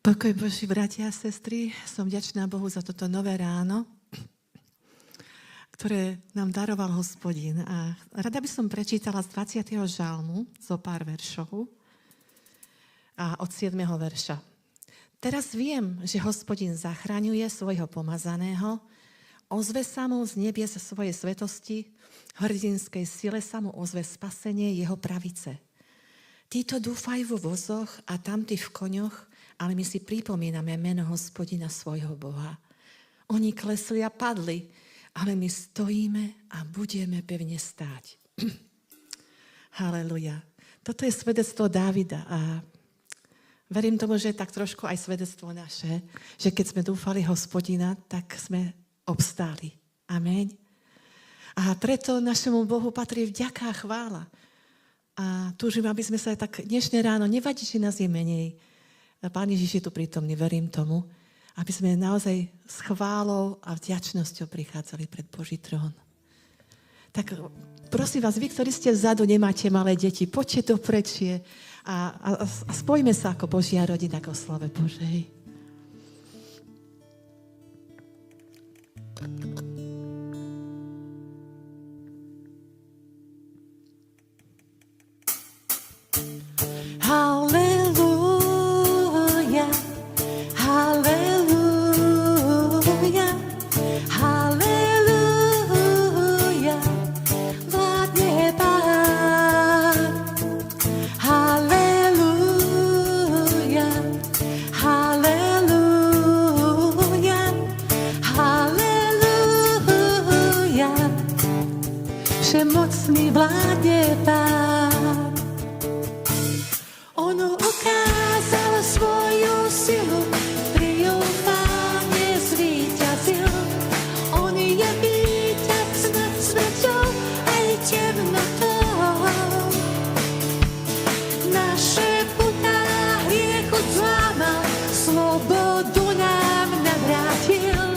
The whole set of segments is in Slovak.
Pokoj Boží, bratia a sestry, som vďačná Bohu za toto nové ráno, ktoré nám daroval Hospodin. A rada by som prečítala z 20. žalmu zo pár veršov a od 7. verša. Teraz viem, že Hospodin zachraňuje svojho pomazaného, ozve sa mu z nebies svojej svetosti, v hrdinskej sile sa mu ozve spasenie jeho pravice. Títo dúfajú vo vozoch a tamtí v koňoch, ale my si pripomíname meno Hospodina svojho Boha. Oni klesli a padli, ale my stojíme a budeme pevne stáť. Haleluja. Toto je svedectvo Dávida a verím tomu, že je tak trošku aj svedectvo naše, že keď sme dúfali Hospodina, tak sme obstáli. Amen. A preto našemu Bohu patrí vďaka a chvála. A túžim, aby sme sa tak dnešné ráno, nevadí, že nás je menej, Pán Ježiš je tu prítomný, verím tomu, aby sme naozaj s chválou a vďačnosťou prichádzali pred Boží trón. Tak prosím vás, vy, ktorí ste vzadu, nemáte malé deti, poďte do prečie a spojme sa ako Božia rodina k oslave Božej. Všemocný vládne Pán. On ukázal svoju silu, triumfálne zvíťazil. On je víťaz nad smrťou aj temnotou. Naše putá hriechu zlámal, slobodu nám navrátil.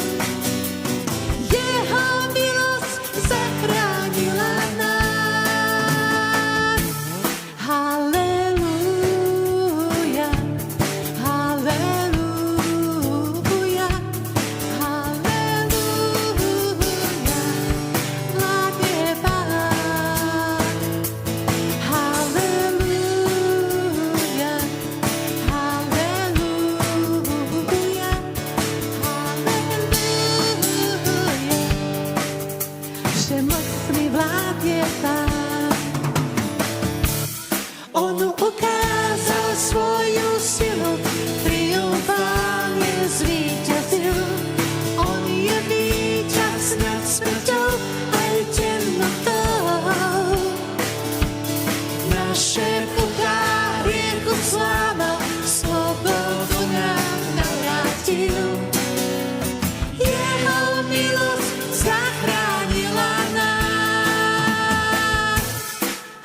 Jeho milosť zachránila nás. Halelúja, halelúja, halelúja, vládne Pán. Halelúja, halelúja, halelúja, všemocný vládne Pán. On ukázal svoju silu, triumfálne zvíťazil. On je víťaz nad smrťou aj temnotou. Naše putá hriechu zlámal, slobodu nám navrátil. Jeho milosť zachránila nás.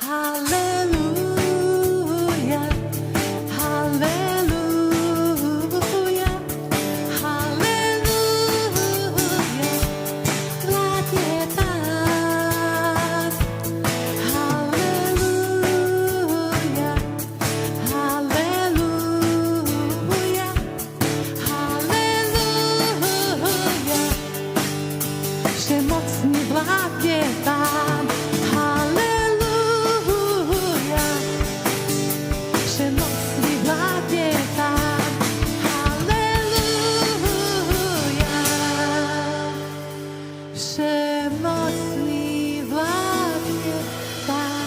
Halelúja, halelúja, halelúja, vládne Pán. Halelúja, halelúja, halelúja, všemocný vládne Pán. Halelúja, všemocný vládne Pán. Halelúja, všemocný vládne Pán.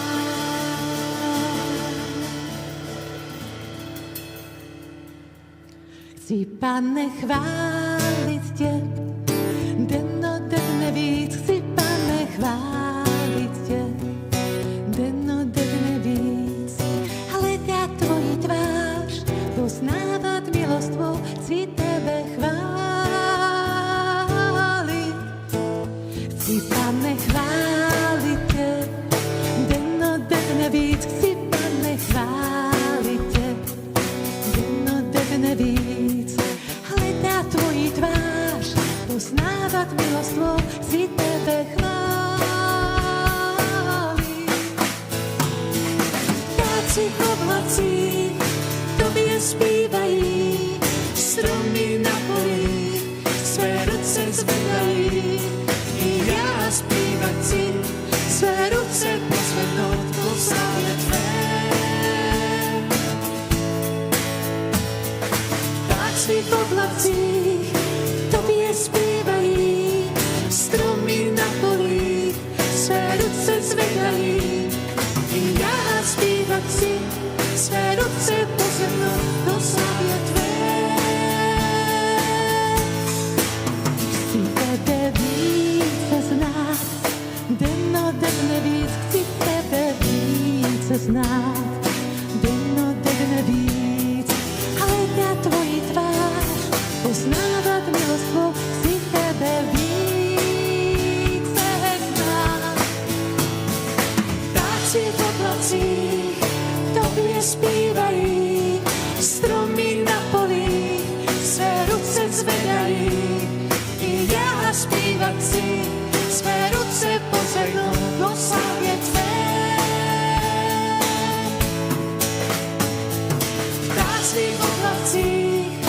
Chci, Pane, chváliť Tě, dennodenne víc. Chci, Pane, chváliť Tě, dennodenne víc. Hledat Tvoji tvář, poznávat milosť Tvou. Chci Tebe chváliť. Chci, Pane, chváliť Tě, dennodenne víc. Chci, Pane, chváliť Tě, dennodenne víc. Hledat Tvoji tvář, poznávat milosť Tvou. Chci Tebe chváliť. Ptáci v oblacích Tobě zpívají, Vtáci v oblacích tobie spievají, stromy na poli své ruce zvedají. I ja zpívat si, své ruce pozemno do slávy tvé. Chci tebe více znát, dennodenne víc, chci tebe více znát, dennodenne víc. Hľadať tvoji tvár, poznávať milosťou, chci tebe více znát. Vtáci v oblacích tobie spívají, stromy na poli své ruce zvedají. I ja zpívat si, své ruce pozvednu do slávy tvé. Vtáci v oblacích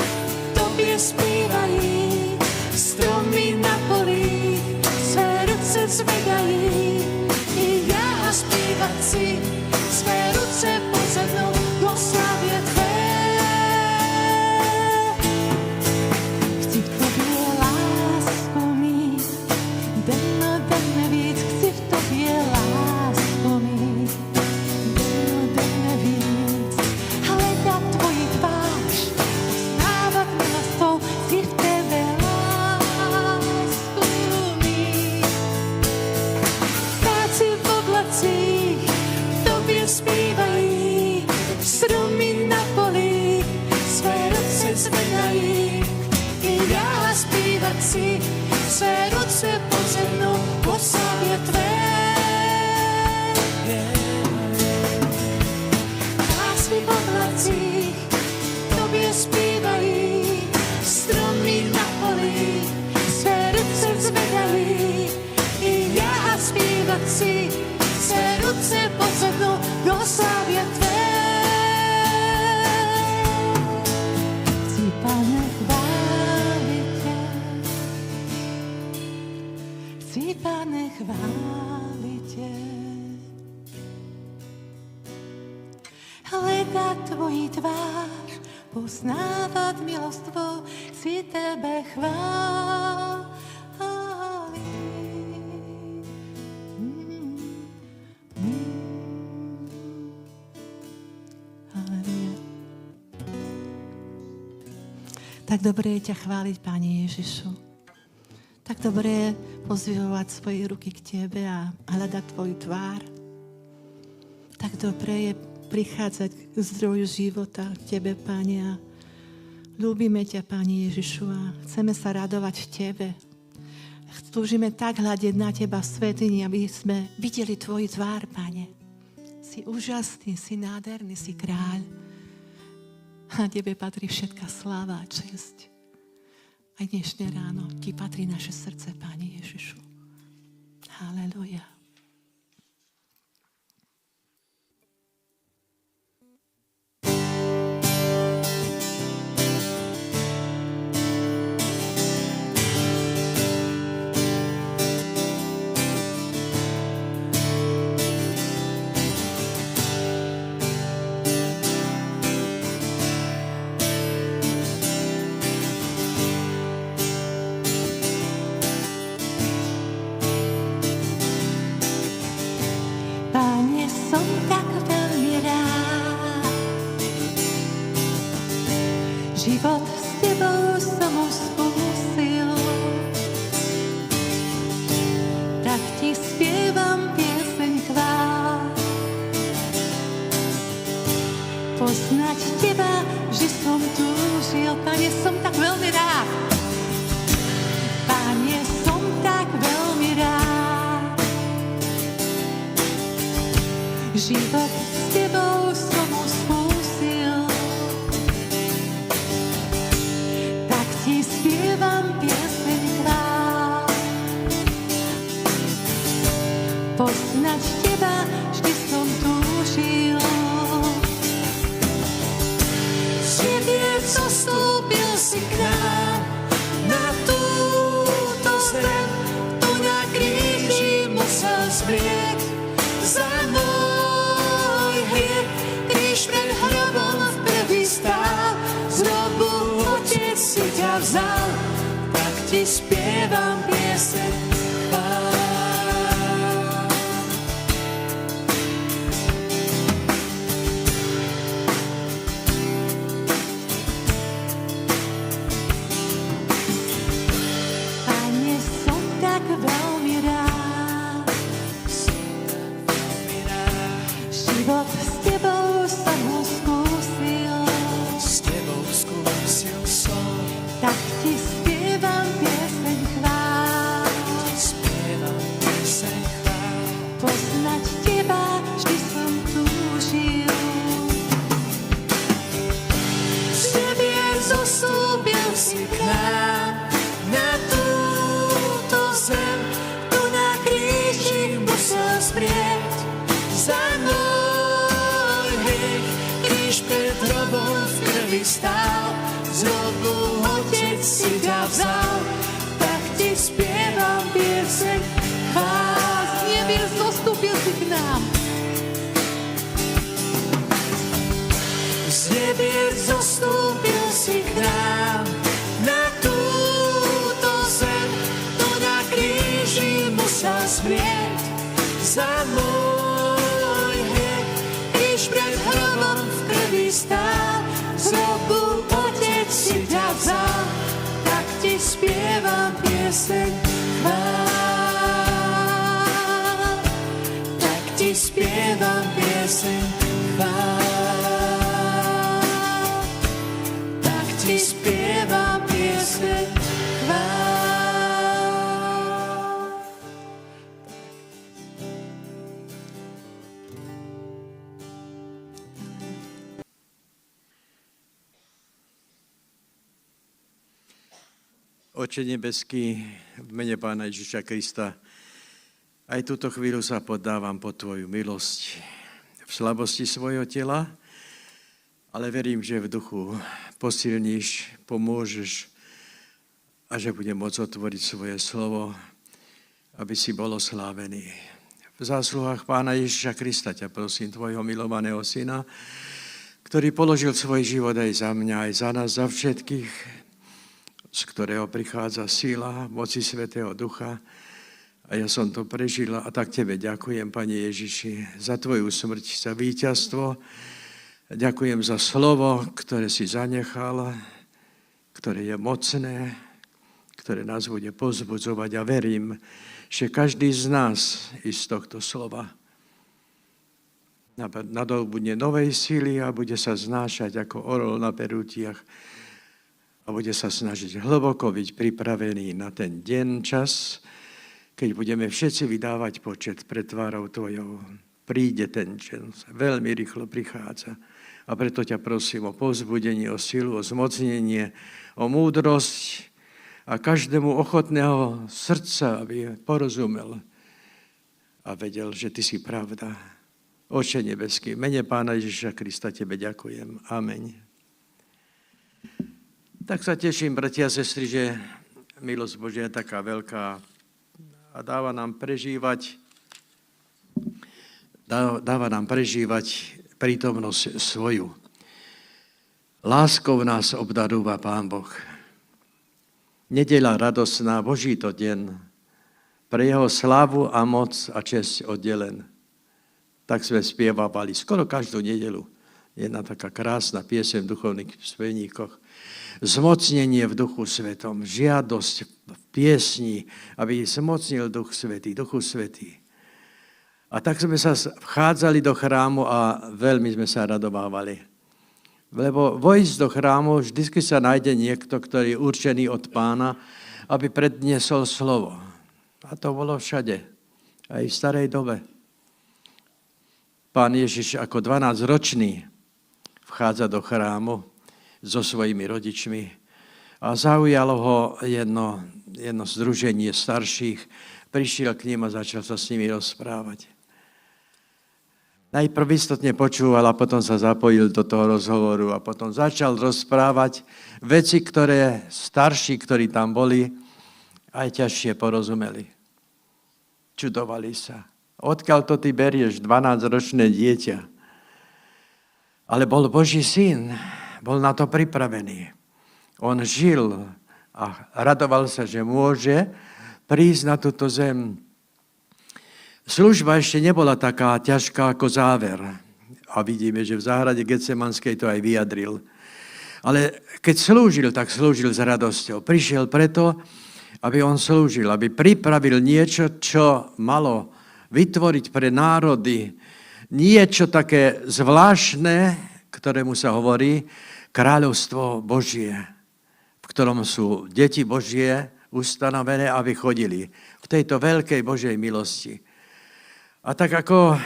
tobie spívají, stromy na poli své ruce zvedají. I ja zpívat si, své ruce pozvednu do slávy tvé. Chci v tobie lásku mít, dennodenne víc, chci v tobie lásku mít, dennodenne víc. Hľadať tvoji tvář, poznávat milosťou, chci v tebe lásku mít. Vtáci v oblacích tobie spívají, stromy na poli své ruce zvedají. I ja zpívat si, své ruce pozemnou po slávě tvé. Vtáci v oblacích tobie spívají, stromy na poli své ruce zvedají. I ja zpívat si, své ruce pozvednu do slávy tvé. Chci, Pane, chválit tě. Chci, Pane, chválit tě. Hledat tvoji tvář, poznávat milostvou, chci tebe chválit. Halleluja. Tak dobré je ťa chváliť, Pane Ježišu. Tak dobré je pozvihovať svoje ruky k Tebe a hľadať Tvoju tvár. Tak dobré je prichádzať k zdroju života, k Tebe, Pane. A ľúbime ťa, Pane Ježišu, a chceme sa radovať v Tebe. Túžime tak hľadiť na Teba v svätyni, aby sme videli Tvoju tvár, Pane. Si úžasný, si nádherný, si kráľ. A Tebe patrí všetká sláva a česť. Aj dnešné ráno Ti patrí naše srdce, Pane Ježišu. Halleluja. Som tak veľmi rád. Život s Tebou som už skúsil, tak Ti spievam pieseň chvál. Poznať Teba, že som túžil, Pane, som tak veľmi rád. Pane, som tak veľmi rád. Život s Tebou som už skúsil, tak Ti spievam pieseň chvál. Poznať Teba vždy som túžil. Svietiec zostúpil si k nám na túto zem, tu na kríži musel zmrieť za môj hriech. Kríž pred hrobom v prvý stál, z hrobu otec vzal, tak ti spievam pieseň chvál. Pane, som tak veľmi rád. Život s tebou som ho skúsil. Tak ti spievam pieseň chvál. Poznať teba vždy som túžil. Z nebies zostúpil si k nám na túto zem, tu na kríži musel zmrieť za môj hriech. Kríž pred hrobom v krvi stál, z hrobu Otec si ťa vzal, tak ti spievam pieseň chvál. Z nebies zostúpil si k nám. Z nebies zostúpil si k nám na túto zem, tu na kríži musel zmrieť za môj hriech. Kríž pred hrobom v krvi stál, z hrobu Otec si ťa vzal, tak ti spievam pieseň chvál. Tak ti spievam pieseň chvál. Tak ti spievam pieseň chvál. Oče nebeský, v mene Pána Ježiša Krista, aj túto chvíľu sa poddávam pod Tvoju milosť v slabosti svojho tela, ale verím, že v duchu posilníš, pomôžeš a že budem môcť otvoriť svoje slovo, aby si bol oslávený. V zásluhách Pána Ježiša Krista ťa prosím, Tvojho milovaného Syna, ktorý položil svoj život aj za mňa, aj za nás, za všetkých, z ktorého prichádza sila, moci Svätého Ducha. A ja som to prežil a tak Tebe ďakujem, Pane Ježiši, za Tvoju smrť, za víťazstvo. Ďakujem za slovo, ktoré si zanechal, ktoré je mocné, ktoré nás bude povzbudzovať a verím, že každý z nás z tohto slova nadobudne novej síly a bude sa znášať ako orol na perútiach a bude sa snažiť hlboko byť pripravený na ten deň, čas, keď budeme všetci vydávať počet pred tvárou Tvojou. Príde ten čas, veľmi rýchlo prichádza. A preto ťa prosím o povzbudenie, o silu, o zmocnenie, o múdrosť a každému ochotného srdca, aby porozumel a vedel, že Ty si pravda. Oče nebeský, v mene Pána Ježiša Krista Tebe ďakujem. Amen. Tak sa teším, bratia a sestry, že milosť Božia je taká veľká a dáva nám prežívať prítomnosť svoju. Láskou nás obdarúva Pán Boh. Nedeľa radosná, Boží to deň, pre jeho slávu a moc a česť oddelen. Tak sme spievali skoro každú nedeľu. Jedna taká krásna pieseň v duchovných spevákoch. Zmocnenie v Duchu Svetom, žiadosť v piesni, aby zmocnil Duch Svätý, Duchu Svätý. A tak sme sa vchádzali do chrámu a veľmi sme sa radovávali. Lebo vojsť do chrámu, vždy sa nájde niekto, ktorý je určený od Pána, aby predniesol slovo. A to bolo všade, aj v starej dobe. Pán Ježiš ako 12-ročný vchádza do chrámu so svojimi rodičmi a zaujalo ho jedno združenie starších. Prišiel k nim a začal sa s nimi rozprávať. Najprv istotne počúval a potom sa zapojil do toho rozhovoru a potom začal rozprávať veci, ktoré starší, ktorí tam boli, aj ťažšie porozumeli. Čudovali sa. Odkiaľ to ty berieš, 12-ročné dieťa? Ale bol Boží syn, bol na to pripravený. On žil a radoval sa, že môže prísť na túto zem. Služba ešte nebola taká ťažká ako záver. A vidíme, že v záhrade Getsemanskej to aj vyjadril. Ale keď slúžil, tak slúžil s radosťou. Prišiel preto, aby on slúžil, aby pripravil niečo, čo malo vytvoriť pre národy niečo také zvláštne, ktorému sa hovorí kráľovstvo Božie, v ktorom sú deti Božie ustanovené, aby chodili v tejto veľkej Božej milosti. A tak ako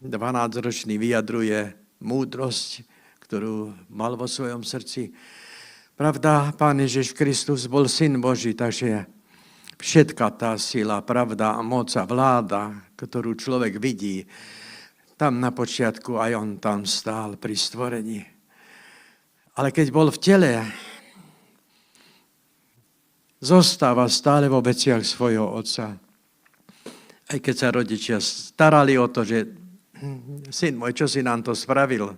12-ročný vyjadruje múdrosť, ktorú mal vo svojom srdci. Pravda, Pán Ježiš Kristus bol Syn Boží, takže všetká tá sila, pravda, moc a vláda, ktorú človek vidí, tam na počiatku aj on tam stál pri stvorení. Ale keď bol v tele, zostáva stále vo veciach svojho otca. Aj keď sa rodičia starali o to, že syn môj, čo si nám to spravil?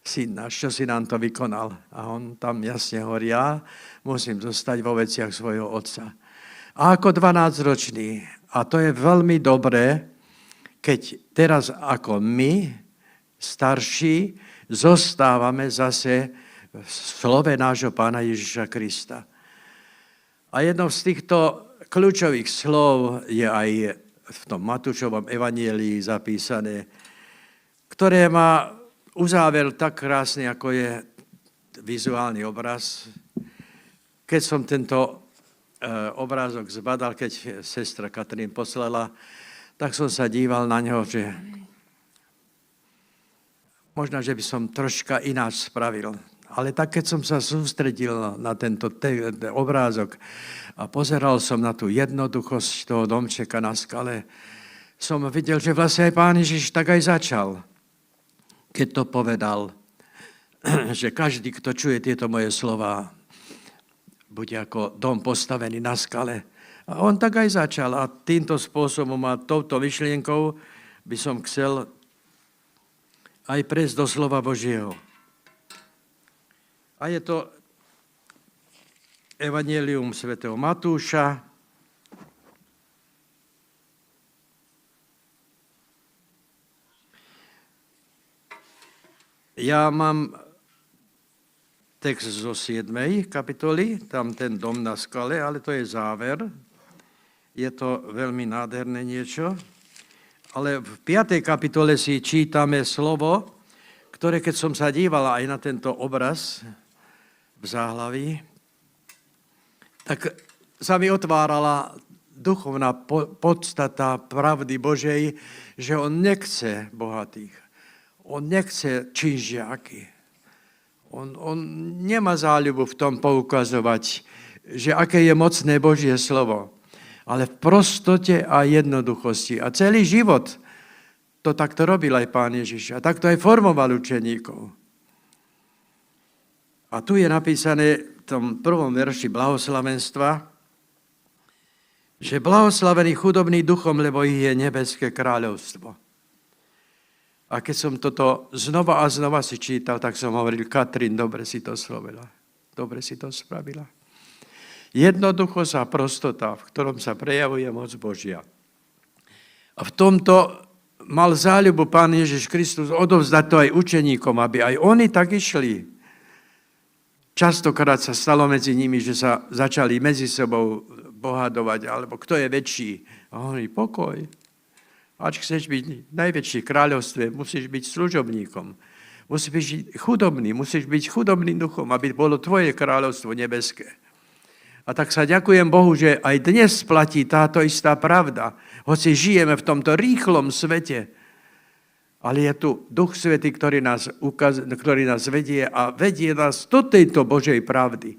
Syn náš, čo si nám to vykonal? A on tam jasne hovorí, ja musím zostať vo veciach svojho otca. A ako 12-ročný, a to je veľmi dobré, keď teraz ako my, starší, zostávame zase v slove nášho Pána Ježiša Krista. A jedno z týchto kľúčových slov je aj v tom Matúšovom evanjelií zapísané, ktoré má uzáver tak krásny, ako je vizuálny obraz. Keď som tento obrázok zbadal, keď sestra Katrín poslala, tak som sa díval na ňo, že možno, že by som troška ináč spravil. Ale tak, keď som sa sústredil na tento obrázok a pozeral som na tú jednoduchosť toho domčeka na skale, som videl, že vlastne aj Pán Ježiš tak aj začal, keď to povedal, že každý, kto čuje tieto moje slova, bude ako dom postavený na skale. A on tak aj začal. A týmto spôsobom a touto myšlienkou by som chcel aj prejsť do slova Božieho. A je to Evanjelium svätého Matúša, ja mám text zo 7. kapitoly, tam ten dom na skale, ale to je záver. Je to veľmi nádherné niečo. Ale v 5. kapitole si čítame slovo, ktoré keď som sa díval aj na tento obraz v záhlaví, tak sa mi otvárala duchovná podstata pravdy Božej, že on nechce bohatých. On nechce činžiaky. On nemá záľubu v tom poukazovať, že aké je mocné Božie slovo. Ale v prostote a jednoduchosti. A celý život to takto robil aj Pán Ježiš. A takto aj formoval učeníkov. A tu je napísané v tom prvom verši blahoslavenstva, že blahoslavení chudobní duchom, lebo ich je nebeské kráľovstvo. A keď som toto znova a znova si čítal, tak som hovoril, Katrín, dobre si to slovila. Dobre si to spravila. Jednoduchosť a prostota, v ktorom sa prejavuje moc Božia. A v tomto mal záľubu Pán Ježiš Kristus odovzdať to aj učeníkom, aby aj oni tak išli. Častokrát sa stalo medzi nimi, že sa začali medzi sebou bohadovať, alebo kto je väčší. A hovorí, pokoj. Ak chceš byť najväčší v kráľovstve, musíš byť služobníkom. Musíš byť chudobný, musíš byť chudobným duchom, aby bolo tvoje kráľovstvo nebeské. A tak sa ďakujem Bohu, že aj dnes platí táto istá pravda. Hoci žijeme v tomto rýchlom svete, ale je tu Duch Svätý, ktorý nás vedie a vedie nás do tejto Božej pravdy.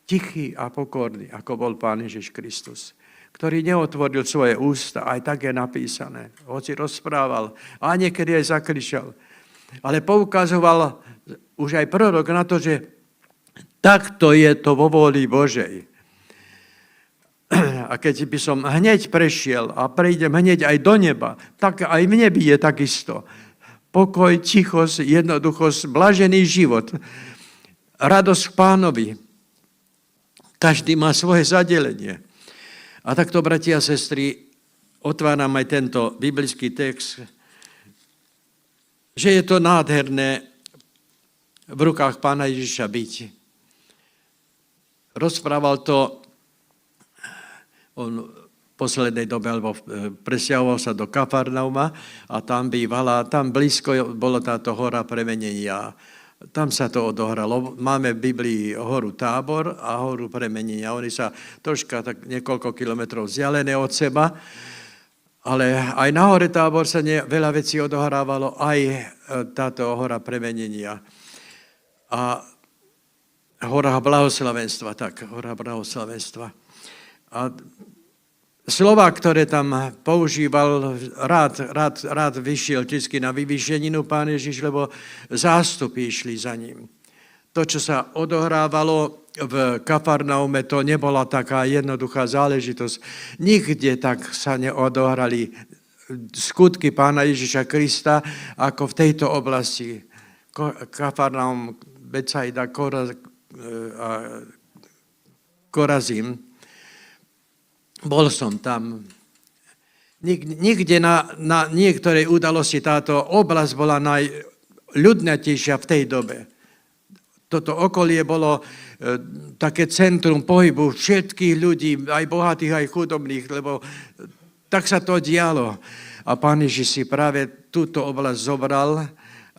Tichý a pokorný, ako bol Pán Ježiš Kristus, ktorý neotvoril svoje ústa, aj tak je napísané. Hoci rozprával a niekedy aj zakričal. Ale poukazoval už aj prorok na to, že takto je to vo vôli Božej. A keď by som hneď prešiel a prejdem hneď aj do neba, tak aj v nebi je takisto. Pokoj, tichosť, jednoduchosť, blažený život. radosť v Pánovi. Každý má svoje zadelenie. A takto, bratia a sestry, otváram aj tento biblický text, že je to nádherné v rukách Pána Ježiša byť. Rozprával to on v poslednej dobe, alebo presťahoval sa do Kafarnauma a tam bývala, tam blízko bola táto hora premenenia. Tam sa to odohralo. Máme v Biblii horu Tábor a horu premenenia. Oni sa troška tak niekoľko kilometrov vzdialené od seba, ale aj na hore Tábor sa veľa vecí odohrávalo, aj táto hora premenenia. A hora blahoslavenstva, tak, hora blahoslavenstva. A slova, ktoré tam používal, rád vyšiel vždy na vyvýšeninu Pán Ježiš, lebo zástupy išli za ním. To, čo sa odohrávalo v Kafarnaume, to nebola taká jednoduchá záležitosť. Nikde tak sa neodohrali skutky Pána Ježiša Krista, ako v tejto oblasti. Kafarnaum, Betsaida, Korazim. Bol som tam. Nikde na niektorej udalosti táto oblasť bola najľudnatejšia v tej dobe. Toto okolie bolo také centrum pohybu všetkých ľudí, aj bohatých, aj chudobných, lebo tak sa to dialo. A Pán Ježiš si práve túto oblasť zobral,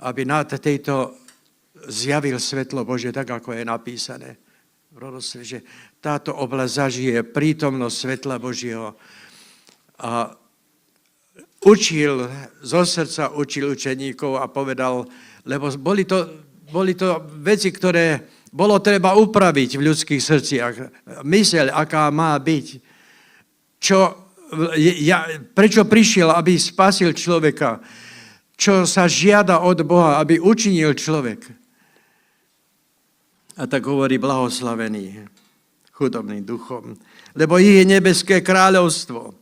aby na tejto zjavil svetlo Božie, tak ako je napísané v proroctve, že táto oblasť zažije prítomnosť svetla Božieho. A zo srdca učil učeníkov a povedal, lebo boli to veci, ktoré bolo treba upraviť v ľudských srdciach. Myseľ, aká má byť. Prečo prišiel, aby spasil človeka? Čo sa žiada od Boha, aby učinil človek? A tak hovorí blahoslavený chudobným duchom, lebo ich je nebeské kráľovstvo.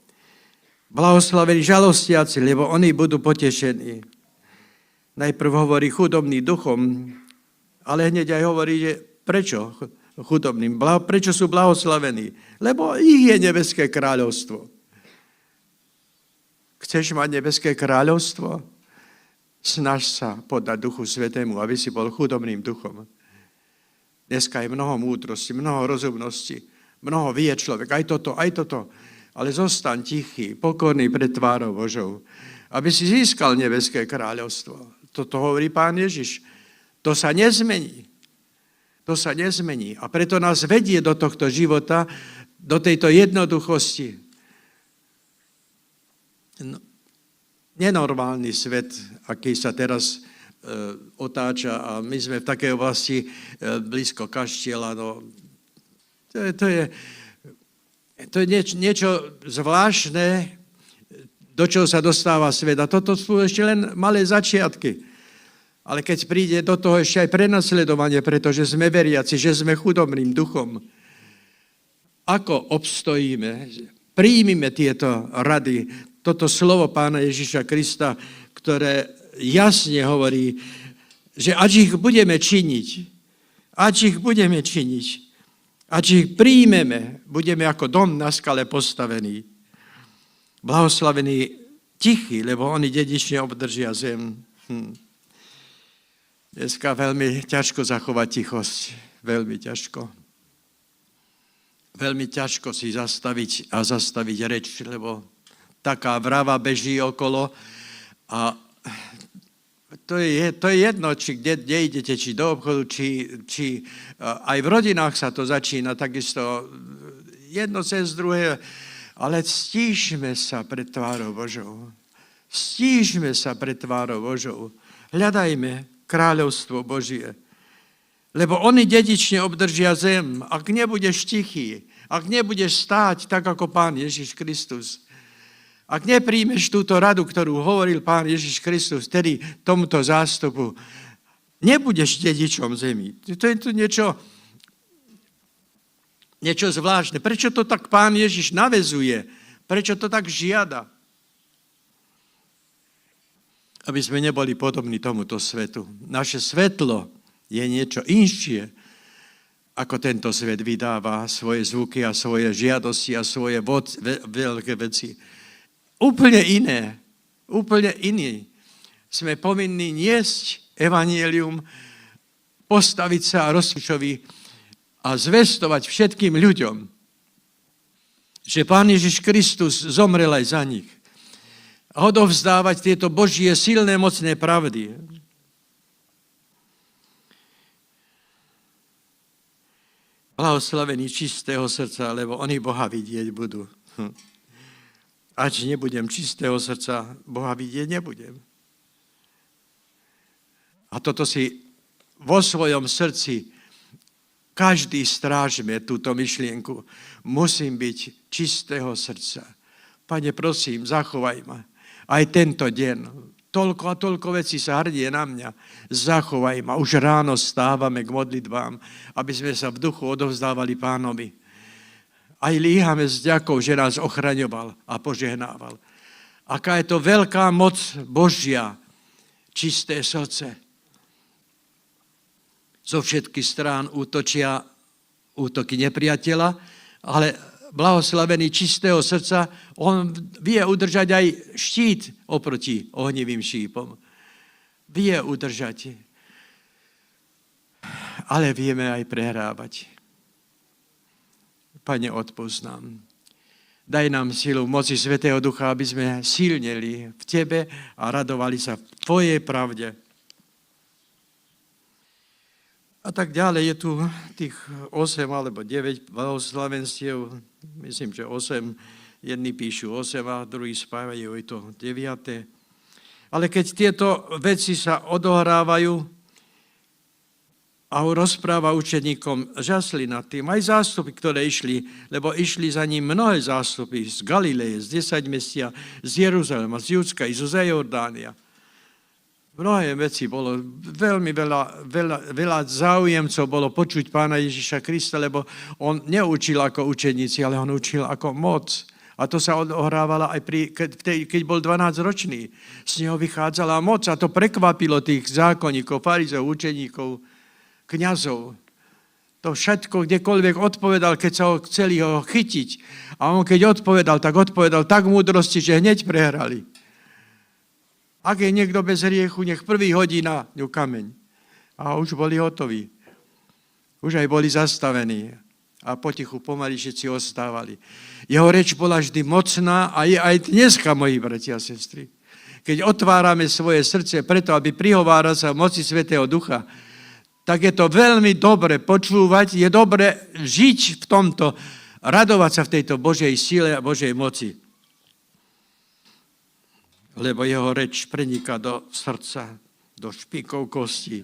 Blahoslavení žalostiaci, lebo oni budú potešení. Najprv hovorí chudobný duchom, ale hneď aj hovorí, že prečo chudobným? Prečo sú blahoslavení? Lebo ich je nebeské kráľovstvo. Chceš mať nebeské kráľovstvo? Snaž sa podať Duchu Svätému, aby si bol chudobným duchom. Dneska je mnoho múdrosti, mnoho rozumnosti, mnoho vie človek, aj toto. Ale zostaň tichý, pokorný pred tvárou Božou, aby si získal nebeské kráľovstvo. Toto hovorí Pán Ježiš. To sa nezmení. To sa nezmení. A preto nás vedie do tohto života, do tejto jednoduchosti. Nenormálny svet, aký sa teraz otáča a my sme v takej oblasti blízko kaštieľa. No, to je niečo zvláštne, do čoho sa dostáva svet. A toto sú ešte len malé začiatky. Ale keď príde do toho ešte aj prenasledovanie, pretože sme veriaci, že sme chudobným duchom, ako obstojíme, príjmime tieto rady, toto slovo Pána Ježiša Krista, ktoré jasne hovorí, že ač ich budeme činiť, ač ich príjmeme, budeme ako dom na skale postavení. Blahoslavení tichí, lebo oni dedične obdržia zem. Dneska veľmi ťažko zachovať tichosť. Veľmi ťažko. Veľmi ťažko si zastaviť reč, lebo taká vrava beží okolo a to je jedno, či kde idete, či do obchodu, či aj v rodinách sa to začína takisto jedno cez druhé, ale stíšme sa pred tvárou Božou. Hľadajme kráľovstvo Božie. Lebo oni dedične obdržia zem. Ak nebudeš tichý, ak nebudeš stáť tak ako Pán Ježiš Kristus, ak nepríjmeš túto radu, ktorú hovoril Pán Ježiš Kristus, vtedy tomuto zástupu, nebudeš dedičom zemi. To je tu niečo zvláštne. Prečo to tak Pán Ježiš navezuje? Prečo to tak žiada? Aby sme neboli podobní tomuto svetu. Naše svetlo je niečo inšie ako tento svet vydáva svoje zvuky a svoje žiadosti a svoje veľké veci. Úplne iné, úplne iný. Sme povinní niesť evanjelium, postaviť sa rozsvičovi a zvestovať všetkým ľuďom, že Pán Ježiš Kristus zomrel aj za nich. A odovzdávať tieto Božie silné, mocné pravdy. Blahoslavení čistého srdca, lebo oni Boha vidieť budú. Ač nebudem čistého srdca, Boha vidieť nebudem. A toto si vo svojom srdci každý strážme túto myšlienku. Musím byť čistého srdca. Pane, prosím, zachovaj ma. Aj tento deň. Toľko a toľko vecí sa hrdie na mňa. Zachovaj ma. Už ráno stávame k modlitbám, aby sme sa v duchu odovzdávali Pánovi. Aj líhame s ďakou, že nás ochraňoval a požehnával. Aká je to veľká moc Božia, čisté srdce. Zo všetkých strán útočia útoky nepriateľa, ale blahoslavený čistého srdca, on vie udržať aj štít oproti ohnivým šípom. Vie udržať. Ale vieme aj prehrávať. Pane, odpusť nám. Daj nám silu v moci Svätého Ducha, aby sme silneli v Tebe a radovali sa v Tvojej pravde. A tak ďalej je tu tých 8 alebo 9 blahoslavenstiev, myslím, že 8, jedni píšu 8 a druhí spávajú i to 9. Ale keď tieto veci sa odohrávajú a rozpráva učeníkom, žasli nad tým, aj zástupy, ktoré išli, lebo išli za ním mnohé zástupy z Galileje, z 10 mestia, z Jeruzalema, z Judska i zo Jordánia. Mnohé veci bolo, veľmi veľa záujemcov bolo počuť Pána Ježiša Krista, lebo on neučil ako učeníci, ale on učil ako moc. A to sa odohrávalo aj keď bol 12-ročný. Z neho vychádzala moc a to prekvapilo tých zákonníkov, farizov, učeníkov, kňazov. To všetko, kdekoľvek odpovedal, keď sa chceli ho chytiť. A on keď odpovedal tak múdrosti, že hneď prehrali. Ak je niekto bez hriechu, nech prvý hodí na ňu kameň. A už boli hotoví. Už aj boli zastavení. A potichu pomaly všetci ostávali. Jeho reč bola vždy mocná a je aj dneska, moji bratia a sestry. Keď otvárame svoje srdce preto, aby prihovárať sa v moci Svätého Ducha, tak je to veľmi dobre počúvať, je dobre žiť v tomto, radovať sa v tejto Božej sile a Božej moci. Lebo jeho reč preniká do srdca, do špíkov kosti.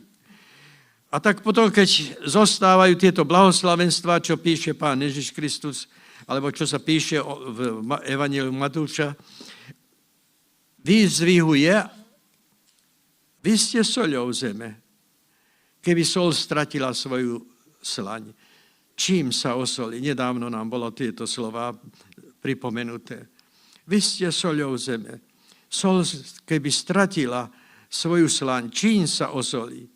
A tak potom, keď zostávajú tieto blahoslavenstvá, čo píše Pán Ježiš Kristus, alebo čo sa píše v Evanjeliu Matúša, vyzdvihuje, vy ste soľou zeme. Keby sol stratila svoju slaň, čím sa osolí? Nedávno nám bolo tieto slova pripomenuté. Vy ste soľou zeme. Sol, keby stratila svoju slaň, čím sa osolí?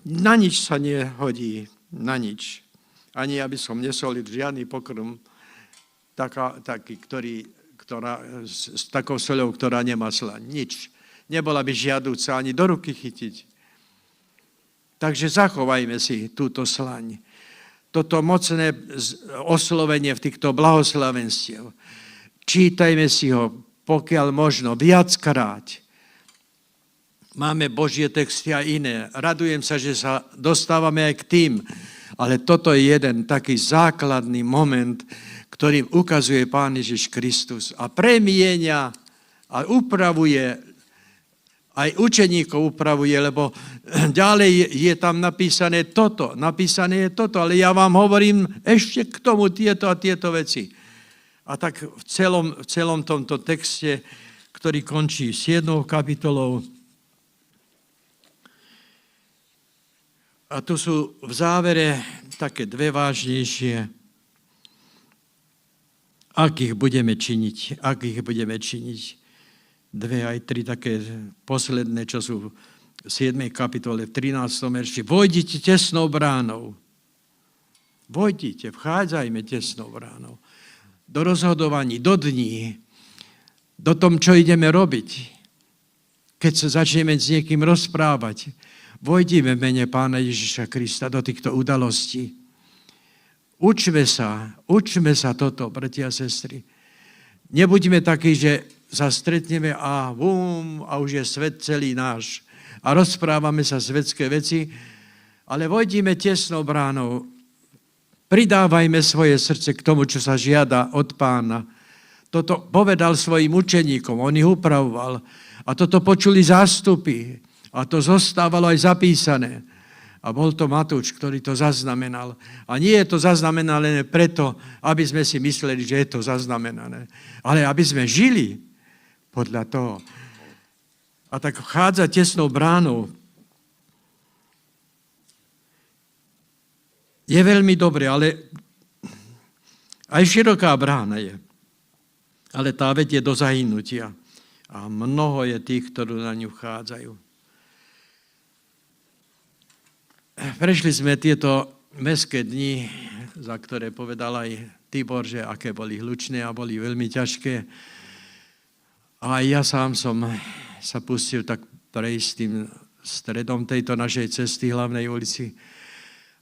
Na nič sa nehodí, na nič. Ani aby som nesolil žiadny pokrm, s takou soľou, ktorá nemá slaň. Nič. Nebola by žiadúca ani do ruky chytiť. Takže zachovajme si túto slaň. Toto mocné oslovenie v týchto blahoslavenstiev. Čítajme si ho, pokiaľ možno, viackrát. Máme Božie texty a iné. Radujem sa, že sa dostávame aj k tým. Ale toto je jeden taký základný moment, ktorým ukazuje Pán Ježiš Kristus. A premienia a upravuje, aj učeníkov upravuje, lebo ďalej je tam napísané toto, ale ja vám hovorím ešte k tomu tieto a tieto veci. A tak v celom tomto texte, ktorý končí 7. kapitolou, a tu sú v závere také dve vážnejšie, ak ich budeme činiť. Dve aj tri také posledné, čo sú v 7. kapitole, v 13. verši. Vojdite tesnou bránou. Vojdite, vchádzajme tesnou bránou. Do rozhodovaní, do dní, do tom, čo ideme robiť. Keď sa začneme s niekým rozprávať, vojdime v mene Pána Ježiša Krista do týchto udalostí. Učme sa toto, bratia a sestry. Nebuďme takí, že sa stretneme a už je svet celý náš a rozprávame sa svetské veci, ale vojdime tesnou bránou. Pridávajme svoje srdce k tomu, čo sa žiada od Pána. Toto povedal svojim učeníkom, on ich upravoval a toto počuli zástupy a to zostávalo aj zapísané. A bol to Matúš, ktorý to zaznamenal. A nie je to zaznamenané preto, aby sme si mysleli, že je to zaznamenané, ale aby sme žili podľa toho. A tak vchádza tesnou bránou. Je veľmi dobre, ale aj široká brána je. Ale tá vedie do zahynutia. A mnoho je tých, ktorí na ňu vchádzajú. Prešli sme tieto mestské dni, za ktoré povedal aj Tibor, že aké boli hlučné a boli veľmi ťažké. A aj ja sám som sa pustil tak prejsť tým stredom tejto našej cesty, hlavnej ulici.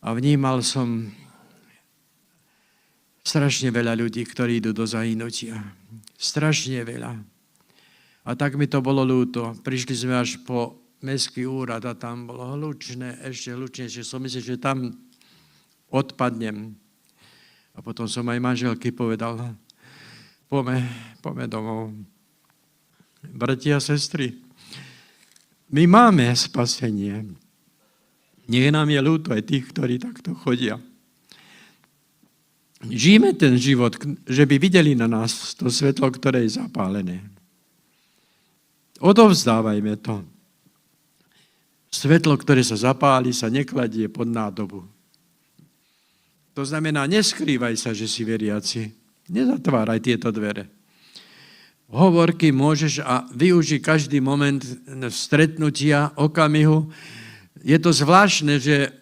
A vnímal som strašne veľa ľudí, ktorí idú do zahynutia. Strašne veľa. A tak mi to bolo ľúto. Prišli sme až po mestský úrad a tam bolo hlučné, ešte hlučnejšie. Som myslel, že tam odpadnem. A potom som aj manželky povedal, poďme domov. Bratia a sestry, my máme spasenie. Nech nám je ľúto aj tých, ktorí takto chodia. Žijeme ten život, že by videli na nás to svetlo, ktoré je zapálené. Odovzdávajme to. Svetlo, ktoré sa zapáli, sa nekladie pod nádobu. To znamená, neskrývaj sa, že si veriaci. Nezatváraj tieto dvere. Hovor, kým môžeš a využij každý moment stretnutia, okamihu. Je to zvláštne, že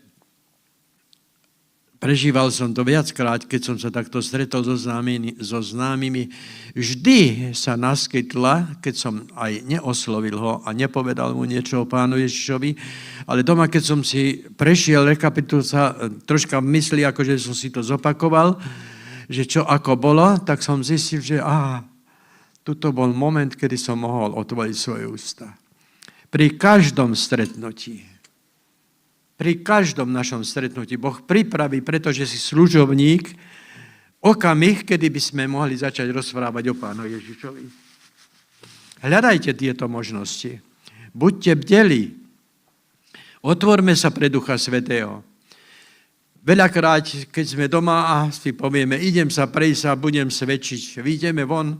prežíval som to viackrát, keď som sa takto stretol so známymi. Vždy sa naskytla, keď som aj neoslovil ho a nepovedal mu niečo o Pánu Ježišovi, ale doma, keď som si prešiel rekapitulácia, troška v mysli, akože som si to zopakoval, že čo ako bolo, tak som zistil, že tuto bol moment, kedy som mohol otvoriť svoje ústa. Pri každom stretnutí, pri každom našom stretnutí Boh pripraví, pretože si služobník, okamih, kedy by sme mohli začať rozprávať o Pánu Ježišovi. Hľadajte tieto možnosti. Buďte bdelí. Otvorme sa pre Ducha Svätého. Veľakrát, keď sme doma a si povieme, idem sa prejsť a budem svedčiť, vyjdeme von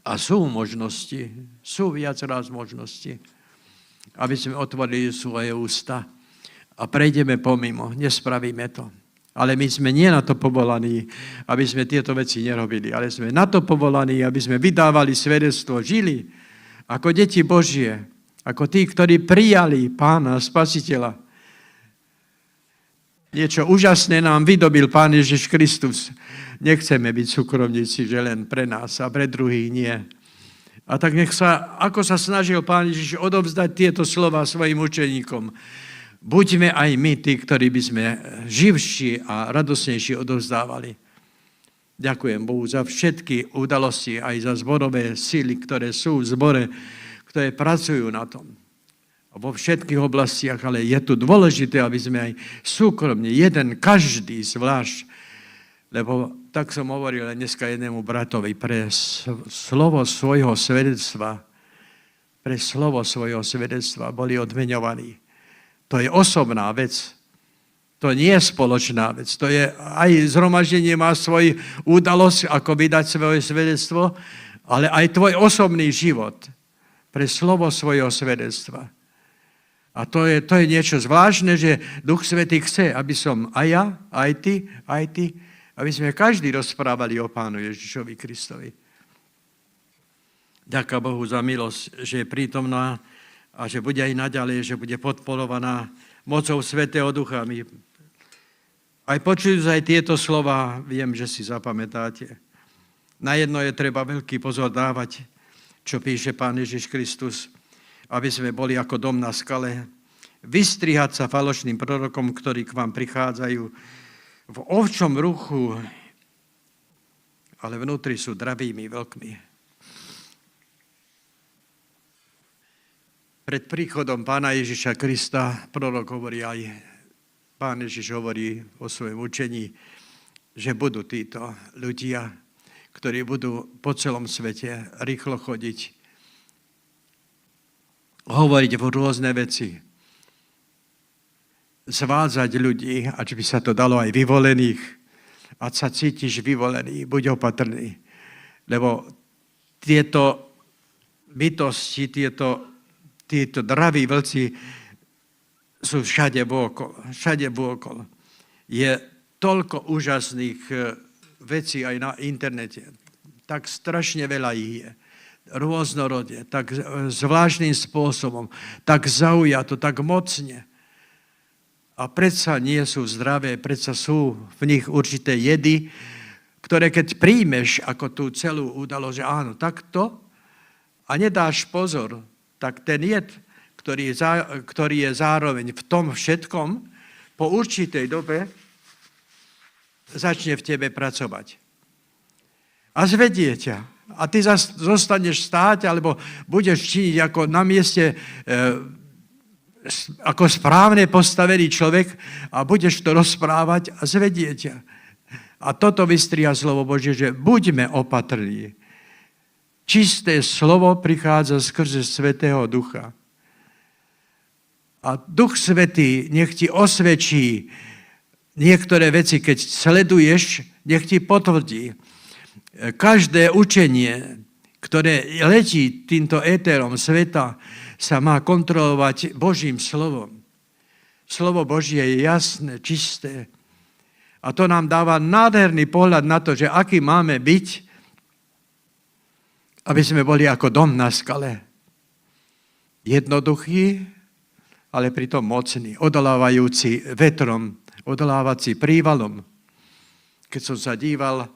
a sú možnosti, sú viac raz možnosti, aby sme otvorili svoje ústa. A prejdeme pomimo, nespravíme to. Ale my sme nie na to povolaní, aby sme tieto veci nerobili, ale sme na to povolaní, aby sme vydávali svedectvo, žili ako deti Božie, ako tí, ktorí prijali Pána Spasiteľa. Niečo úžasné nám vydobil Pán Ježiš Kristus. Nechceme byť súkromníci, že len pre nás a pre druhých nie. A tak ako sa snažil Pán Ježiš odovzdať tieto slova svojim učeníkom, buďme aj my tí, ktorí by sme živší a radosnejší odovzdávali. Ďakujem Bohu za všetky udalosti, aj za zborové síly, ktoré sú v zbore, ktoré pracujú na tom. Vo všetkých oblastiach, ale je tu dôležité, aby sme aj súkromne, jeden, každý zvlášť, lebo tak som hovoril aj dneska jednému bratovi, pre slovo svojho svedectva boli odmeňovaní. To je osobná vec. To nie je spoločná vec. To je aj zhromaždenie má svoj udalosť, ako vydať svoje svedectvo, ale aj tvoj osobný život pre slovo svojho svedectva. A to je niečo zvláštne, že Duch Svätý chce, aby som aj ja, aj ty, aby sme každý rozprávali o Pánu Ježišovi Kristovi. Ďakujem Bohu za milosť, že je prítomná a že bude aj naďalej, že bude podporovaná mocou Svätého Ducha. My aj počujúc aj tieto slova, viem, že si zapamätáte. Na jedno je treba veľký pozor dávať, čo píše Pán Ježiš Kristus, aby sme boli ako dom na skale, vystrihať sa falošným prorokom, ktorí k vám prichádzajú v ovčom ruchu, ale vnútri sú dravými vlkmi. Pred príchodom Pána Ježiša Krista prorok hovorí aj, Pán Ježiš hovorí o svojom učení, že budú títo ľudia, ktorí budú po celom svete rýchlo chodiť, hovoriť v rôzne veci, zvádzať ľudí, až by sa to dalo aj vyvolených. Ak sa cítiš vyvolený, buď opatrný, lebo tieto bytosti, títo draví vlci sú všade vôkol. Je toľko úžasných vecí aj na internete. Tak strašne veľa ich je. Rôznorodne, tak zvláštnym spôsobom, tak zaujato, tak mocne. A predsa nie sú zdravé, predsa sú v nich určité jedy, ktoré keď príjmeš ako tú celú udalosť, že áno, takto, a nedáš pozor, tak ten jed, ktorý je zároveň v tom všetkom, po určitej dobe začne v tebe pracovať. A zvedie ťa. A ty zostaneš stáť, alebo budeš činiť ako na mieste, ako správne postavený človek a budeš to rozprávať a zvedie ťa. A toto vystriha slovo Božie, že buďme opatrní. Čisté slovo prichádza skrze Svätého Ducha. A Duch Svätý nech ti osvedčí niektoré veci, keď sleduješ, nech ti potvrdí. Každé učenie, ktoré letí týmto éterom sveta, sa má kontrolovať Božím slovom. Slovo Božie je jasné, čisté. A to nám dáva nádherný pohľad na to, že aký máme byť, aby sme boli ako dom na skale. Jednoduchý, ale pritom mocný, odolávajúci vetrom, odolávací prívalom. Keď som sa díval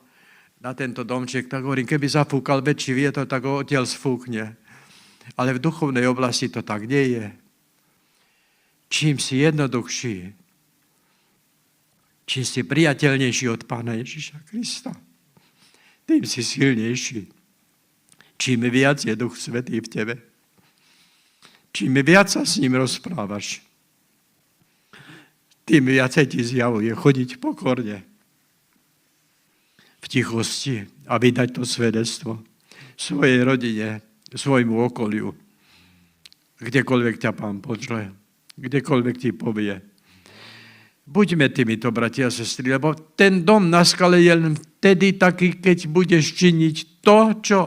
na tento domček, tak hovorím, keby zafúkal väčší vietor, tak ho odtiaľ sfúkne. Ale v duchovnej oblasti to tak nie je. Čím si jednoduchší, čím si priateľnejší od Pána Ježiša Krista, tým si silnejší. Čím viac je Duch Svätý v tebe, čím viac sa s ním rozprávaš, tým viacej ti zjavuje chodiť pokorne, v tichosti a vydať to svedectvo svojej rodine, svojmu okoliu, kdekoľvek ťa Pán pošle, kdekoľvek ti povie. Buďme týmito, bratia a sestry, lebo ten dom na skale je len vtedy taký, keď budeš činiť to, čo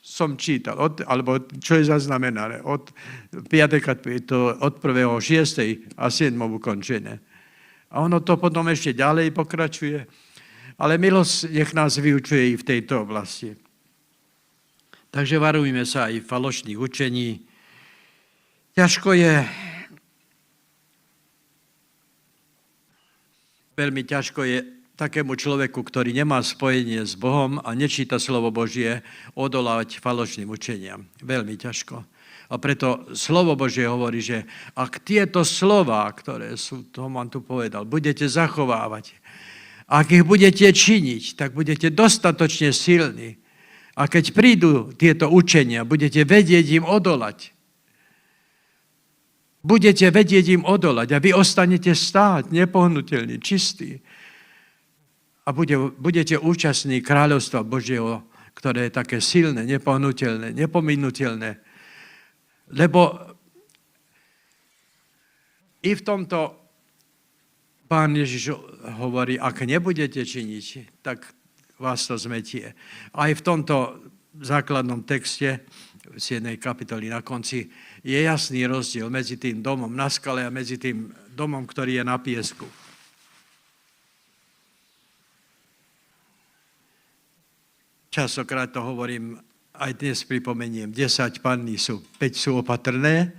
som čítal, alebo čo je zaznamenané od 5. kapitoly, od 1.6. a 7. ukončené. A ono to potom ešte ďalej pokračuje, ale milosť nech nás vyučuje i v tejto oblasti. Takže varujme sa aj falošných učení. Veľmi ťažko je takému človeku, ktorý nemá spojenie s Bohom a nečíta slovo Božie, odolávať falošným učeniam. Veľmi ťažko. A preto slovo Božie hovorí, že ak tieto slova, ktoré sú, to mám tu povedal, budete zachovávať, ak ich budete činiť, tak budete dostatočne silní. A keď prídu tieto učenia, budete vedieť im odolať. Budete vedieť im odolať a vy ostanete stáť nepohnutelní, čistí. A budete účastní kráľovstva Božieho, ktoré je také silné, nepohnutelné, nepominutelné. Lebo i v tomto Pán Ježiš hovorí, ak nebudete činiť, tak vás to zmetie. Aj v tomto základnom texte, v 7. kapitoli na konci, je jasný rozdiel medzi tým domom na skale a medzi tým domom, ktorý je na piesku. Častokrát to hovorím, aj dnes pripomeniem, 10 panní sú, 5 sú opatrné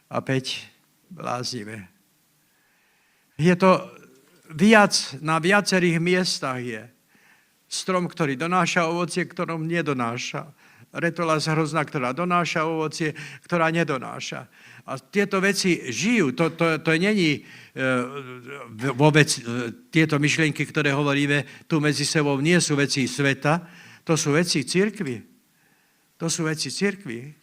a 5 bláznivé. Je to na viacerých miestach je. Strom, ktorý donáša ovocie, ktorom nedonáša. Retola hrozná, ktorá donáša ovocie, ktorá nedonáša. A tieto veci žijú. To není vôbec tieto myšlienky, ktoré hovoríme tu medzi sebou, nie sú veci sveta, to sú veci cirkvi. To sú veci cirkvi.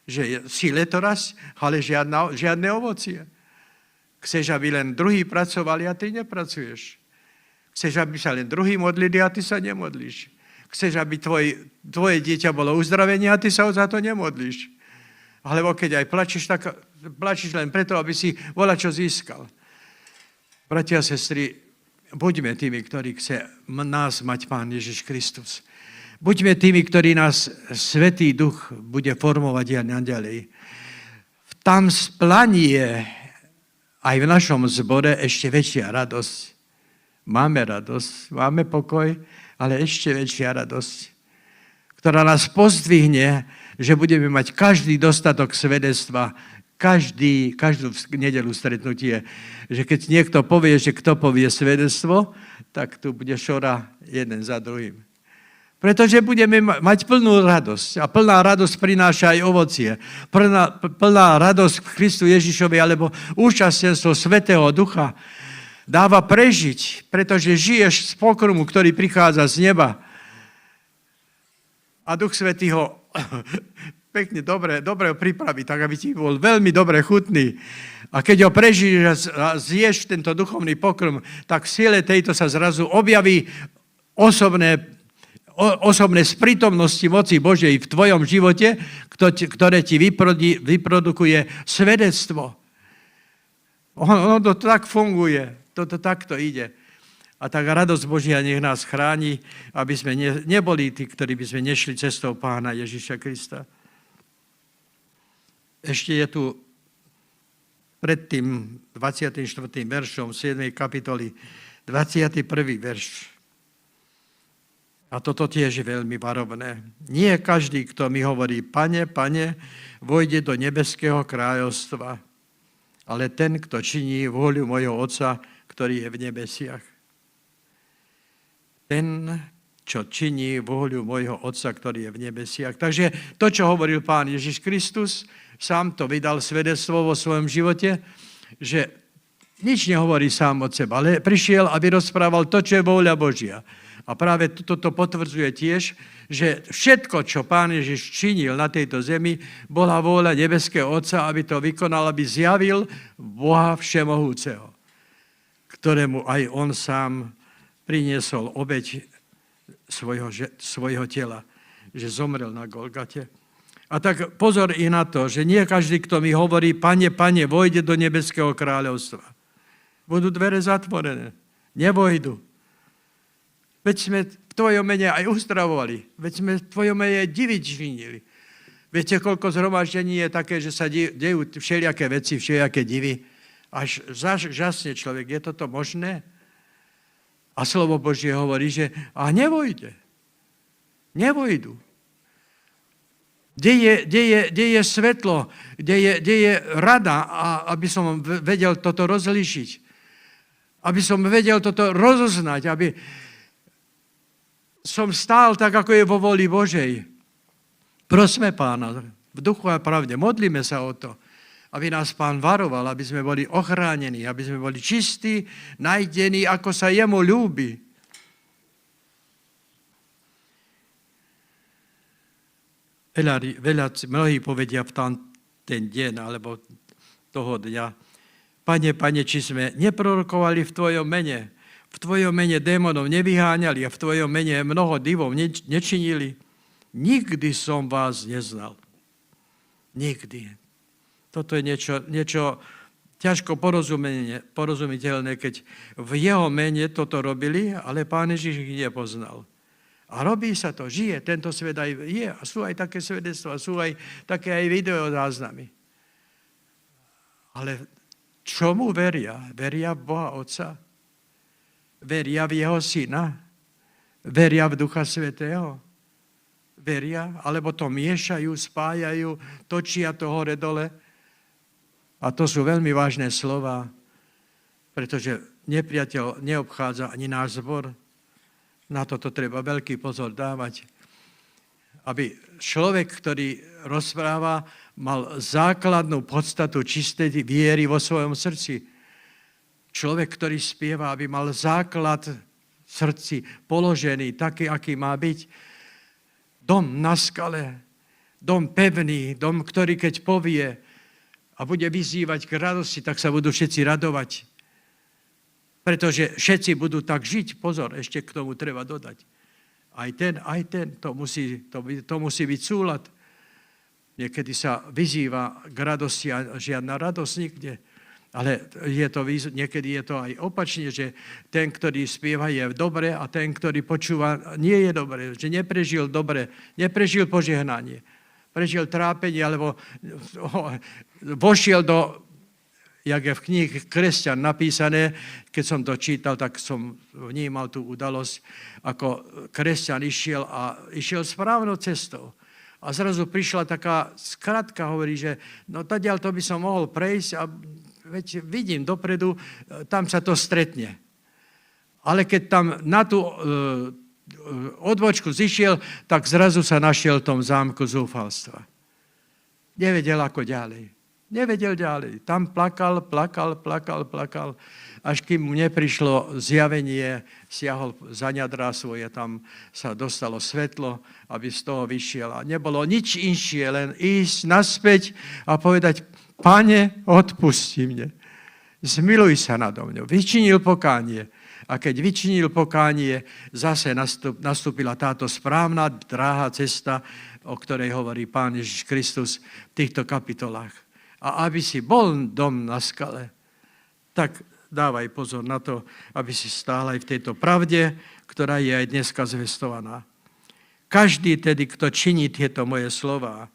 Že si letoraz, ale žiadne ovocie. Chceš, aby len druhí pracovali a ty nepracuješ. Chceš, aby sa len druhí modlili a ty sa nemodlíš. Chceš, aby tvoje dieťa bolo uzdravenie a ty sa za to nemodlíš. Alebo keď aj plačíš, tak plačíš len preto, aby si volačo získal. Bratia a sestry, buďme tými, ktorí chce nás mať Pán Ježiš Kristus. Buďme tými, ktorí nás Svätý Duch bude formovať a naďalej. Tam splanie aj v našom zbore ešte väčšia radosť. Máme radosť, máme pokoj, ale ešte väčšia radosť, ktorá nás pozdvihne, že budeme mať každý dostatok svedectva, každú nedeľu stretnutie, že keď niekto povie, že kto povie svedectvo, tak tu bude šora jeden za druhým. Pretože budeme mať plnú radosť. A plná radosť prináša aj ovocie. Plná radosť v Kristu Ježišovi, alebo účastenstvo Svätého Ducha dáva prežiť, pretože žiješ z pokromu, ktorý prichádza z neba. A Duch Svätý ho pekne dobre ho pripraví, tak aby ti bol veľmi dobre chutný. A keď ho prežiješ a zješ tento duchovný pokrm, tak v sile tejto sa zrazu objaví osobné z prítomnosti moci Božej v tvojom živote, ktoré ti vyprodukuje svedectvo. Ono to tak funguje, toto takto ide. A tak radosť Božia nech nás chráni, aby sme neboli tí, ktorí by sme nešli cestou Pána Ježiša Krista. Ešte je tu pred tým 24. veršom 7. kapitoly 21. verš. A toto tiež je veľmi varovné. Nie každý, kto mi hovorí, Pane, Pane, vojde do nebeského kráľovstva, ale ten, kto činí vôľu mojho Otca, ktorý je v nebesiach. Ten, čo činí vôľu mojho Otca, ktorý je v nebesiach. Takže to, čo hovoril Pán Ježiš Kristus, sám to vydal svedectvo vo svojom živote, že nič nehovorí sám od seba, ale prišiel, aby rozprával to, čo je vôľa Božia. A práve toto potvrdzuje tiež, že všetko, čo Pán Ježiš činil na tejto zemi, bola vôľa nebeského Otca, aby to vykonal, aby zjavil Boha Všemohúceho, ktorému aj on sám priniesol obeť svojho tela, že zomrel na Golgate. A tak pozor i na to, že nie každý, kto mi hovorí, Pane, Pane, vojde do nebeského kráľovstva. Budú dvere zatvorené. Nevojdu. Veď sme v tvojom mene aj uzdravovali. Veď sme v tvojom mene divy činili. Viete, koľko zhromaždení je také, že sa dejú všelijaké veci, všelijaké divy. Až žasne človek. Je toto možné? A slovo Božie hovorí, že a nevojde. Nevojdu. Kde je svetlo, kde je rada, aby som vedel toto rozlíšiť. Aby som vedel toto rozoznať, aby som stál tak, ako je vo voli Božej. Prosme Pána v duchu a pravde. Modlíme sa o to, aby nás Pán varoval, aby sme boli ochránení, aby sme boli čistí, najdení, ako sa jemu ľúbi. Mnohí povedia v ten deň, alebo toho dňa, Pane, Pane, či sme neprorokovali v Tvojom mene, v Tvojom mene démonov nevyháňali a v Tvojom mene mnoho divov nečinili? Nikdy som vás neznal. Nikdy. Toto je niečo ťažko porozumiteľné, keď v jeho mene toto robili, ale Pán Ježiš ich nepoznal. A robí sa to, žije, tento svet aj je. A sú aj také svedectvá, sú aj také aj videozáznamy. Ale čomu veria? Veria v Boha Otca? Veria v jeho Syna? Veria v Ducha Svätého? Veria? Alebo to miešajú, spájajú, točia to hore dole? A to sú veľmi vážne slova, pretože nepriateľ neobchádza ani náš zbor. Na toto treba veľký pozor dávať, aby človek, ktorý rozpráva, mal základnú podstatu čistej viery vo svojom srdci. Človek, ktorý spieva, aby mal základ v srdci položený, taký, aký má byť. Dom na skale, dom pevný, dom, ktorý keď povie a bude vyzývať k radosti, tak sa budú všetci radovať. Pretože všetci budú tak žiť. Pozor, ešte k tomu treba dodať. Aj ten, to musí byť súlad. Niekedy sa vyzýva k radosti a žiadna radosť nikde. Ale niekedy je to aj opačne, že ten, ktorý spieva, je dobre a ten, ktorý počúva, nie je dobre. Že neprežil dobre, neprežil požehnanie. Prežil trápenie, alebo vošiel do, jak je v knihe Kresťan napísané, keď som to čítal, tak som vnímal tú udalosť, ako kresťan išiel správnou cestou. A zrazu prišla taká skratka, hovorí, že no tadiaľ to by som mohol prejsť a veď vidím dopredu, tam sa to stretne. Ale keď tam na tú odbočku zišiel, tak zrazu sa našiel v tom zámku zúfalstva. Nevedel ako ďalej. Nevedel ďalej. Tam plakal, až kým mu neprišlo zjavenie, siahol za ňadrá svoje, tam sa dostalo svetlo, aby z toho vyšiel. A nebolo nič inšie, len ísť naspäť a povedať, Pane, odpusti mne. Zmiluj sa nado mňou. Vyčinil pokánie. A keď vyčinil pokánie, zase nastúpila táto správna, dráha cesta, o ktorej hovorí Pán Ježiš Kristus v týchto kapitolách. A aby si bol dom na skale, tak dávaj pozor na to, aby si stál aj v tejto pravde, ktorá je aj dneska zvestovaná. Každý tedy, kto činí tieto moje slová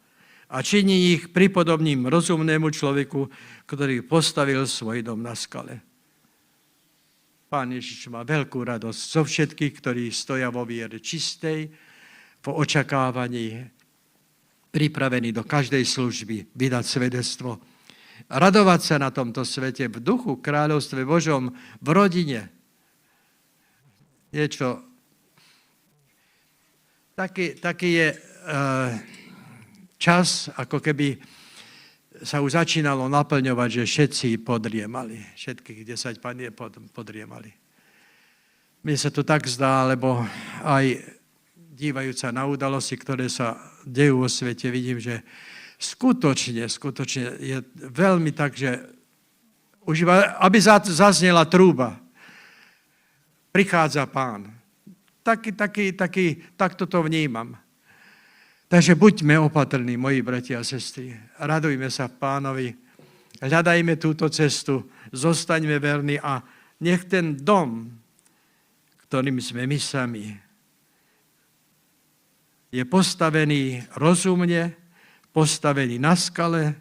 a činí ich pripodobním rozumnému človeku, ktorý postavil svoj dom na skale. Pán Ježiš má veľkú radosť zo všetkých, ktorí stoja vo viere čistej, v očakávaní, pripravení do každej služby vydať svedectvo. Radovať sa na tomto svete v duchu, kráľovstve Božom, v rodine. Niečo. Taký je čas, ako keby sa už začínalo naplňovať, že všetci podriemali. Všetkých 10 panier podriemali. Mne sa to tak zdá, lebo aj dívajúca na udalosti, ktoré sa dejú vo svete, vidím, že skutočne je veľmi tak, že už iba, aby zaznela trúba, prichádza Pán. Takto to vnímam. Takže buďme opatrní, moji bratia a sestry. Radujme sa v Pánovi. Hľadajme túto cestu. Zostaňme verní a nech ten dom, ktorým sme my sami, je postavený rozumne, postavený na skale,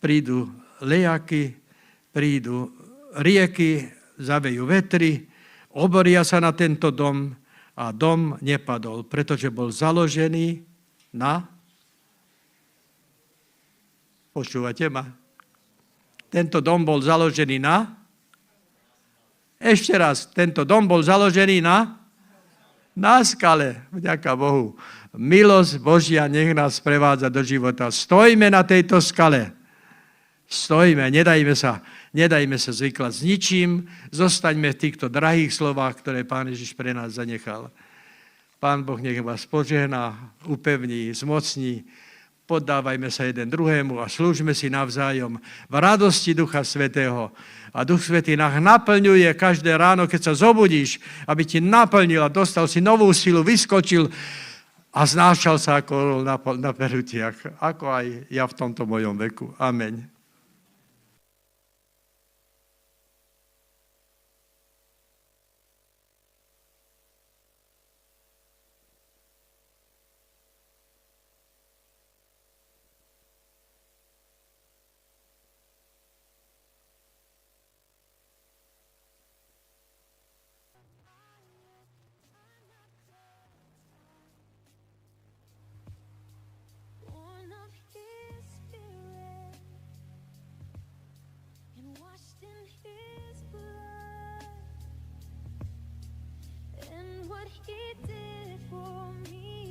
prídu lejaky, prídu rieky, zavejú vetry, oboria sa na tento dom a dom nepadol, pretože bol založený na... Počúvate ma? Tento dom bol založený na... Ešte raz, tento dom bol založený na skale. Vďaka Bohu. Milosť Božia nech nás prevádza do života. Stojme na tejto skale. Stojme, nedajme sa zvyklať s ničím. Zostaňme v týchto drahých slovách, ktoré Pán Ježiš pre nás zanechal. Pán Boh nech vás požehná, upevní, zmocní. Poddávajme sa jeden druhému a slúžme si navzájom v radosti Ducha Svätého. A Duch Svätý nás naplňuje každé ráno, keď sa zobudíš, aby ti naplnil a dostal si novú silu, vyskočil a znášal sa ako na perutiach, ako aj ja v tomto mojom veku. Amen. washed in his blood, and what he did for me